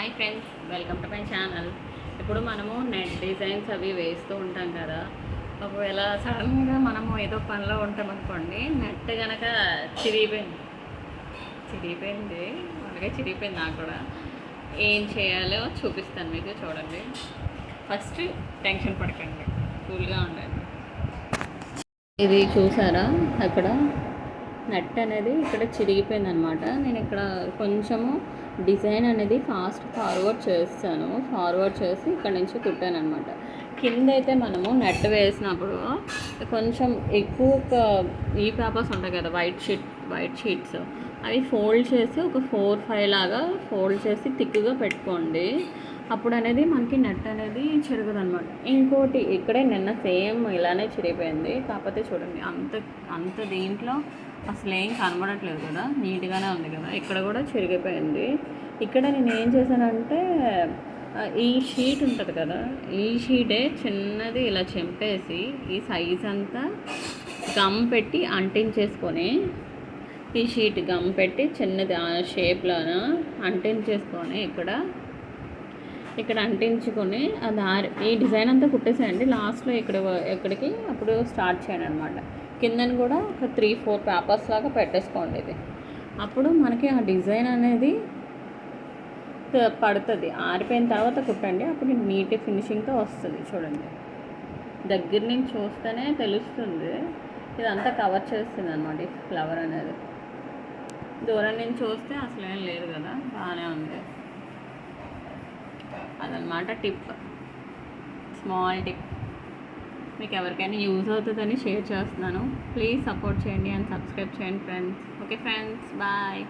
Hi friends, welcome to my channel. ఇప్పుడు మనము net designs అవి వేస్తూ ఉంటాం కదా. ఒకవేళ సడన్గా మనము ఏదో పనిలో ఉంటామనుకోండి, నెట్ కనుక చిరిగిపోయింది అలాగే చిరిగిపోయింది. నాకు కూడా ఏం చేయాలో చూపిస్తాను మీకు, చూడండి. ఫస్ట్ టెన్షన్ పడకండి, కూల్గా ఉండండి. ఇది చూసారా, అక్కడ నెట్ అనేది ఇక్కడ చిరిగిపోయింది అనమాట. నేను ఇక్కడ కొంచెము డిజైన్ అనేది ఫార్వర్డ్ చేసి ఇక్కడ నుంచి కుట్టాను అనమాట. కింద అయితే మనము నెట్ వేసినప్పుడు కొంచెం ఎక్కువ ఈ పేపర్స్ ఉంటాయి కదా, వైట్ షీట్స్, అవి ఫోల్డ్ చేసి ఒక 4-5 లాగా ఫోల్డ్ చేసి థిక్గా పెట్టుకోండి. అప్పుడు అనేది మనకి నెట్ అనేది చిరగదు అనమాట. ఇంకోటి ఇక్కడే నిన్న సేమ్ ఇలానే చిరిగిపోయింది. కాకపోతే చూడండి, అంత దీంట్లో అసలు ఏం కనబడట్లేదు కదా, నీట్గానే ఉంది కదా. ఇక్కడ కూడా చిరిగిపోయింది. ఇక్కడ నేను ఏం చేశానంటే, ఈ షీట్ ఉంటుంది కదా, ఈ షీటే చిన్నది ఇలా చెంపేసి ఈ సైజ్ అంతా గమ్ పెట్టి అంటించేసుకొని, ఈ షీట్ గమ్ పెట్టి చిన్నది ఆ షేప్లోన అంటించేసుకొని ఇక్కడ అంటించుకొని ఈ డిజైన్ అంతా కుట్టేసేయండి. లాస్ట్లో ఇక్కడికి అప్పుడు స్టార్ట్ చేయండి అనమాట. కిందని కూడా ఒక 3-4 పేపర్స్ లాగా పెట్టేసుకోండి. ఇది అప్పుడు మనకి ఆ డిజైన్ అనేది పడుతుంది. ఆరిపోయిన తర్వాత కుట్టండి, అప్పుడు నీట్ ఫినిషింగ్తో వస్తుంది. చూడండి, దగ్గర నుంచి చూస్తేనే తెలుస్తుంది. ఇదంతా కవర్ చేస్తుంది అనమాట ఈ ఫ్లవర్ అనేది. దూరం నుంచి చూస్తే అసలు ఏం లేదు కదా, బాగానే ఉంది. అదనమాట టిప్, స్మాల్ టిప్. మీకు ఎవరికైనా యూజ్ అవుతుందని షేర్ చేస్తున్నాను. ప్లీజ్ సపోర్ట్ చేయండి అండ్ సబ్స్క్రైబ్ చేయండి ఫ్రెండ్స్. Okay friends, bye.